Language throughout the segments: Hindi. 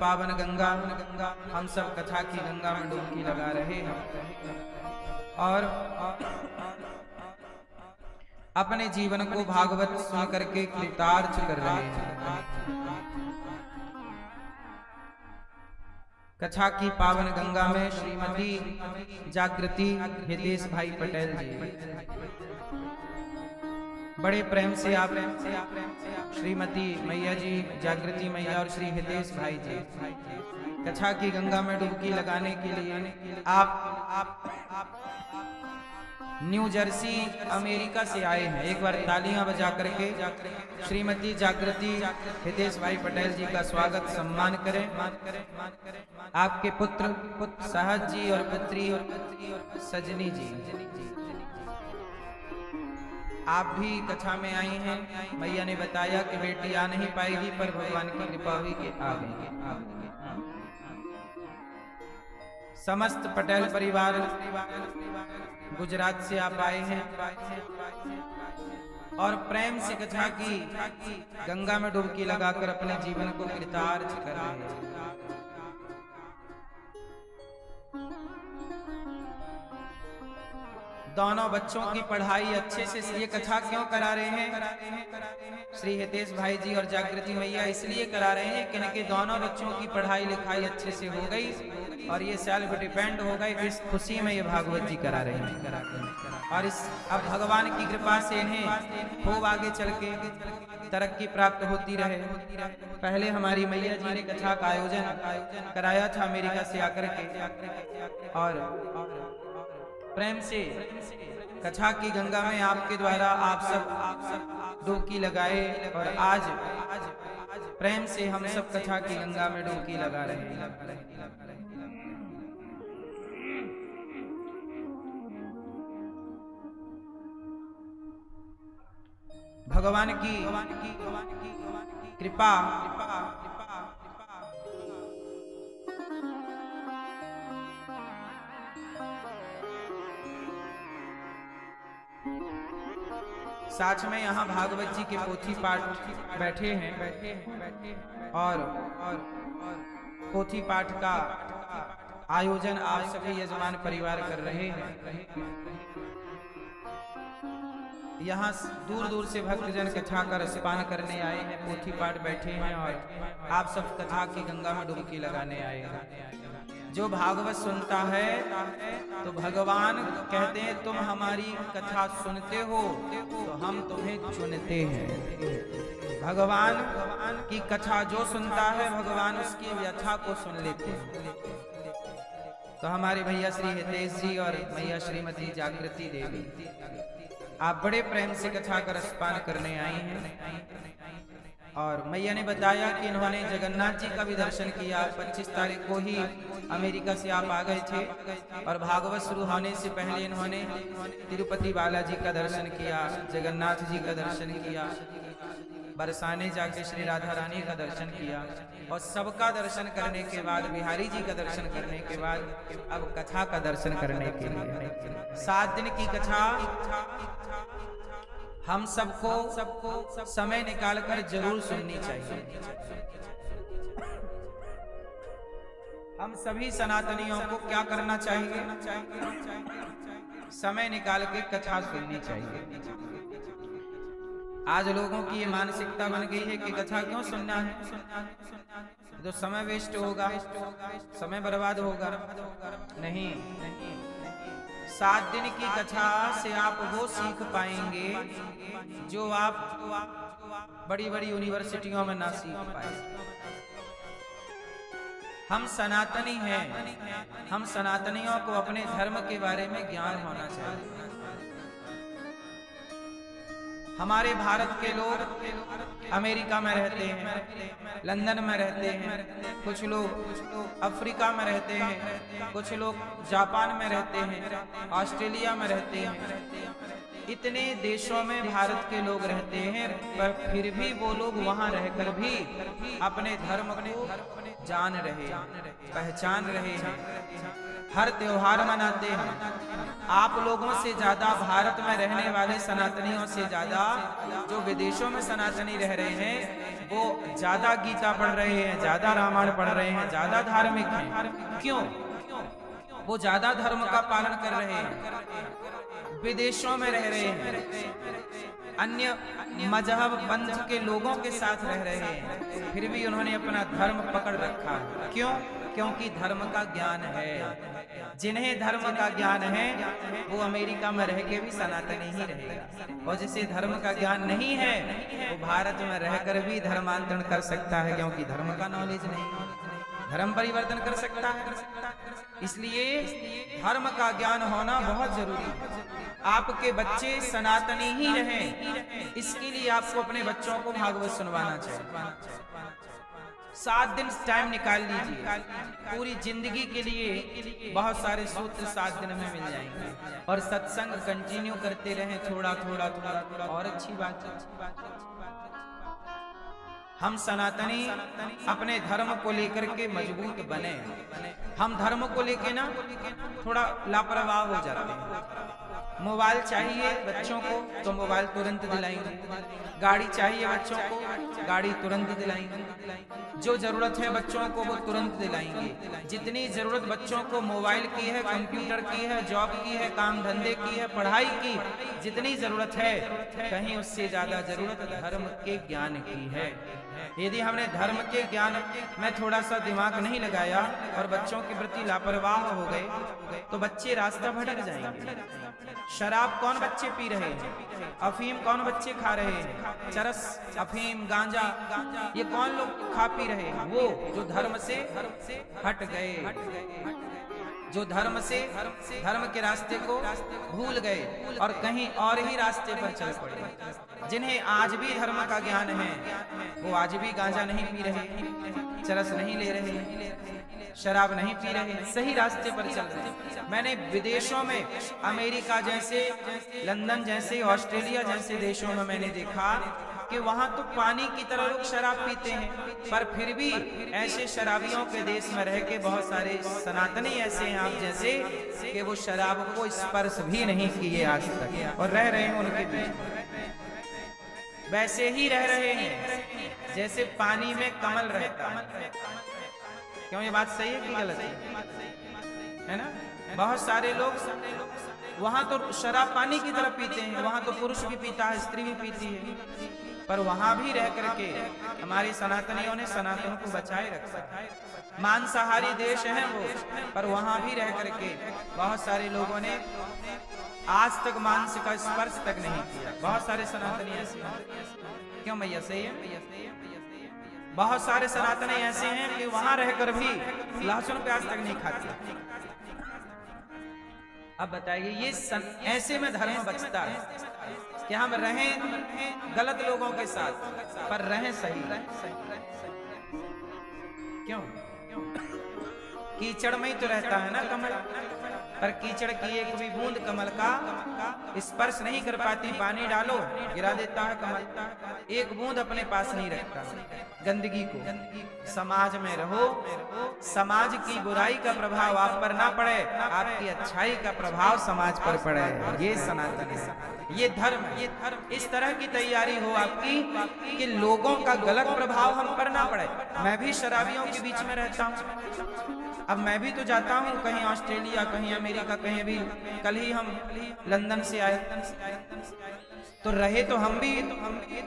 पावन गंगा, हम सब कथा की गंगा में डुबकी लगा रहे हैं और अपने जीवन को भागवत सुन करके कृतार्थ कर रहे हैं। कथा की पावन गंगा में श्रीमती जागृति हितेश भाई पटेल जी, बड़े प्रेम से आप श्रीमती मैया जी, जागृति मैया और श्री हितेश भाई जी कथा की गंगा में डुबकी लगाने के लिए आप न्यू जर्सी अमेरिका से आए हैं। एक बार तालियां बजा करके श्रीमती जागृति हितेश भाई पटेल जी का स्वागत सम्मान करें। आपके पुत्र सहज जी और पुत्री सजनी जी, आप भी कथा में आई हैं। मैया ने बताया कि बेटी आ नहीं पाएगी पर भगवान की कृपा हुई कि आ गई। समस्त पटेल परिवार गुजरात से आप आए हैं और प्रेम से कथा की गंगा में डुबकी लगाकर अपने जीवन को कृतार्थ कर रहे हैं। दोनों बच्चों की पढ़ाई अच्छे से, ये कथा क्यों करा रहे हैं श्री हितेश भाई जी और जागृति मैया? इसलिए करा रहे हैं कि इनके दोनों बच्चों की पढ़ाई लिखाई अच्छे से हो गई और ये सेल्फ डिपेंड हो गए। इस खुशी में ये भागवत जी करा रहे हैं और इस अब भगवान की कृपा से इन्हें खूब आगे चल के तरक्की प्राप्त होती रहे। पहले हमारी मैया जी ने कथा का आयोजन कराया था अमेरिका से आकर के और प्रेम से कथा की गंगा में आपके द्वारा आप सब डुबकी लगाए और आज प्रेम से हम सब कथा की गंगा में डुबकी लगा रहे हैं। भगवान की कृपा साथ में यहाँ भागवत जी के पोथी पाठ बैठे हैं और पोथी पाठ का आयोजन आप सभी यजमान परिवार कर रहे हैं। यहाँ दूर दूर से भक्तजन कथा का रसपान करने आए हैं, पोथी पाठ बैठे हैं और आप सब कथा की गंगा में डुबकी लगाने आए हैं। जो भागवत सुनता है तो भगवान कहते हैं तुम हमारी कथा सुनते हो तो हम तुम्हें चुनते हैं। भगवान की कथा जो सुनता है भगवान उसकी व्यथा को सुन लेते हैं। तो हमारे भैया श्री हितेश जी और मैया श्रीमती जागृति देवी, आप बड़े प्रेम से कथा का रसपान करने आई हैं और मैया ने बताया कि इन्होंने जगन्नाथ जी का भी दर्शन किया। 25 तारीख को ही अमेरिका से आप आ गए थे और भागवत शुरू होने से पहले इन्होंने तिरुपति बालाजी का दर्शन किया, जगन्नाथ जी का दर्शन किया, बरसाने जाके श्री राधा रानी का दर्शन किया और सबका दर्शन करने के बाद बिहारी जी का दर्शन करने के बाद अब कथा का दर्शन करने के लिए 7 दिन की कथा हम सबको समय निकालकर जरूर सुननी चाहिए। हम सभी सनातनियों को क्या करना चाहिए? समय निकाल के कथा सुननी चाहिए। आज लोगों की ये मानसिकता बन गई है कि कथा क्यों सुनना है, तो समय वेस्ट होगा, समय बर्बाद होगा। नहीं, 7 दिन की कथा से आप वो सीख पाएंगे जो आप बड़ी बड़ी यूनिवर्सिटियों में ना सीख पाए। हम सनातनी हैं, हम सनातनियों को अपने धर्म के बारे में ज्ञान होना चाहिए। हमारे भारत के लोग अमेरिका में रहते हैं, लंदन में रहते हैं, कुछ लोग अफ्रीका में रहते हैं, कुछ लोग जापान में रहते हैं, ऑस्ट्रेलिया में रहते हैं। इतने देशों में भारत के लोग रहते हैं, पर फिर भी वो लोग वहां रहकर भी अपने धर्म को जान रहे, पहचान रहे हैं, हर त्योहार मनाते हैं। आप लोगों से ज्यादा भारत में रहने वाले सनातनियों से ज्यादा जो विदेशों में सनातनी रह रहे हैं वो ज्यादा गीता पढ़ रहे हैं, ज्यादा रामायण पढ़ रहे हैं, ज्यादा धार्मिक हैं। क्यों? वो ज्यादा धर्म का पालन कर रहे हैं, विदेशों में रह रहे हैं, अन्य मजहब पंथ के लोगों के साथ रह रहे हैं, फिर भी उन्होंने अपना धर्म पकड़ रखा है। क्यों? क्योंकि धर्म का ज्ञान है। जिन्हें धर्म का ज्ञान है वो अमेरिका में रह के भी सनातनी ही रहेगा, और जिसे धर्म का ज्ञान नहीं है वो भारत में रहकर भी धर्मांतरण कर सकता है, क्योंकि धर्म का नॉलेज नहीं, धर्म परिवर्तन कर सकता है। इसलिए धर्म का ज्ञान होना बहुत जरूरी है। आपके बच्चे सनातनी ही रहें, इसके लिए आपको अपने बच्चों को भागवत सुनवाना चाहिए। 7 दिन टाइम निकाल लीजिए, पूरी जिंदगी के लिए बहुत सारे सूत्र 7 दिन में मिल जाएंगे, और सत्संग कंटिन्यू करते रहें, थोड़ा थोड़ा थोड़ा थोड़ा। और अच्छी बात है, हम सनातनी अपने धर्म को लेकर के मजबूत बने। हम धर्म को लेके ना थोड़ा लापरवाह हो जाते हैं। मोबाइल चाहिए बच्चों को तो मोबाइल तुरंत दिलाएंगे, गाड़ी चाहिए बच्चों को गाड़ी तुरंत दिलाएंगे, जो जरूरत है बच्चों को वो तुरंत दिलाएंगे। जितनी जरूरत बच्चों को मोबाइल की है, कंप्यूटर की है, जॉब की है, काम धंधे की है, पढ़ाई की जितनी जरूरत है, कहीं उससे ज्यादा जरूरत धर्म के ज्ञान की है। यदि हमने धर्म के ज्ञान में थोड़ा सा दिमाग नहीं लगाया और बच्चों के प्रति लापरवाह हो गए तो बच्चे रास्ता भटक जाएंगे। शराब कौन बच्चे पी रहे हैं, अफीम कौन बच्चे खा रहे हैं, चरस, अफीम, गांजा ये कौन लोग खा पी रहे हैं? वो जो धर्म से हट गए, जो धर्म से धर्म के रास्ते को भूल गए और कहीं और ही रास्ते पर चल पड़े। जिन्हें आज भी धर्म का ज्ञान है वो आज भी गांजा नहीं पी रहे, चरस नहीं ले रहे, शराब नहीं पी रहे, सही रास्ते पर चल रहे। मैंने विदेशों में अमेरिका जैसे, लंदन जैसे, ऑस्ट्रेलिया जैसे देशों में मैंने देखा कि वहां तो पानी की तरह लोग शराब पीते हैं, पर फिर भी ऐसे शराबियों के देश में रह के बहुत सारे सनातनी ऐसे हैं आप जैसे कि वो शराब को स्पर्श भी नहीं किए आज तक और रह रहे हैं उनके बीच। वैसे ही रह रहे हैं जैसे पानी में कमल रहता है। क्यों ये बात सही है कि गलत है ना? बहुत सारे लोग वहां तो शराब पानी की तरह पीते हैं, वहां तो पुरुष भी पीता है, स्त्री भी पीती है, पर वहां भी रह करके हमारे सनातनियों ने सनातन को बचाए रखा है। मांसाहारी देश है वो, पर वहां भी रह करके बहुत सारे लोगों ने आज तक मांस का स्पर्श तक नहीं किया। बहुत सारे सनातनी ऐसे हैं। क्यों भैया सही है? बहुत सारे सनातनी ऐसे हैं कि वहां रहकर भी लहसुन प्याज तक नहीं खाते। अब बताइए ये ऐसे में धर्म बचता है कि हम रहें गलत लोगों के साथ पर रहें सही। क्यों? कीचड़ में ही तो रहता है ना कमल, पर कीचड़ की एक भी बूंद कमल का स्पर्श नहीं कर पाती। पानी डालो गिरा देता है कमल, एक बूंद अपने पास नहीं रखता। गंदगी को, समाज में रहो, समाज की बुराई का प्रभाव आप पर ना पड़े, आपकी अच्छाई का प्रभाव समाज पर पड़े। ये सनातन है, ये धर्म। इस तरह की तैयारी हो आपकी कि लोगों का गलत प्रभाव हम पर ना पड़े। मैं भी शराबियों के बीच में रहता हूँ, अब मैं भी तो जाता हूँ कहीं ऑस्ट्रेलिया, कहीं अमेरिका, कहीं भी। कल ही हम लंदन से आए तो रहे तो हम भी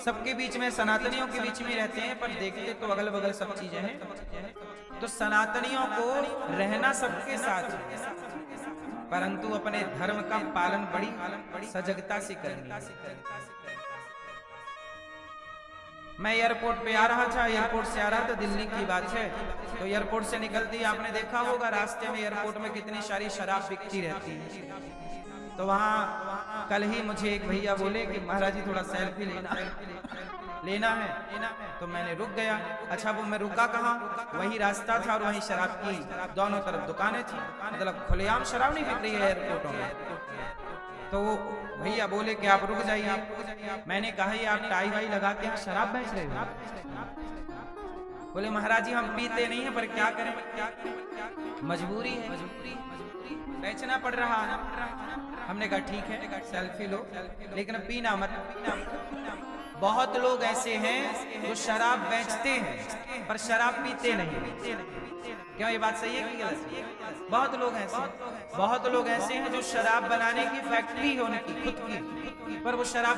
सबके बीच में, सनातनियों के बीच में रहते हैं, पर देखते तो अगल बगल सब चीजें हैं। तो सनातनियों को रहना सबके साथ, परंतु अपने धर्म का पालन बड़ी सजगता से करनी। मैं एयरपोर्ट पे आ रहा था, एयरपोर्ट से आ रहा था, दिल्ली की बात है, तो एयरपोर्ट से निकलती आपने देखा होगा रास्ते में एयरपोर्ट में कितनी सारी शराब बिकती रहती है। तो वहाँ कल ही मुझे एक भैया बोले कि महाराज जी थोड़ा सेल्फी लेना है, तो मैंने रुक गया। अच्छा वो मैं रुका कहाँ? वही रास्ता था और वही शराब की दोनों तरफ दुकानें थी, मतलब खुलेआम शराब नहीं बिक रही है एयरपोर्टों में। तो भैया बोले कि आप रुक जाइए। मैंने कहा ये आप टाई वाई लगा के यहाँ शराब बेच रहे हो? बोले महाराज जी हम पीते नहीं है पर क्या करें, मजबूरी है, बेचना पड़ रहा है। हमने कहा ठीक है सेल्फी लो, लेकिन पीना मत। बहुत लोग ऐसे हैं जो शराब बेचते हैं पर शराब पीते नहीं। क्यों, ये बात सही है कि गलत? बहुत लोग ऐसे हैं जो शराब बनाने की फैक्ट्री है उनकी खुद की, पर वो शराब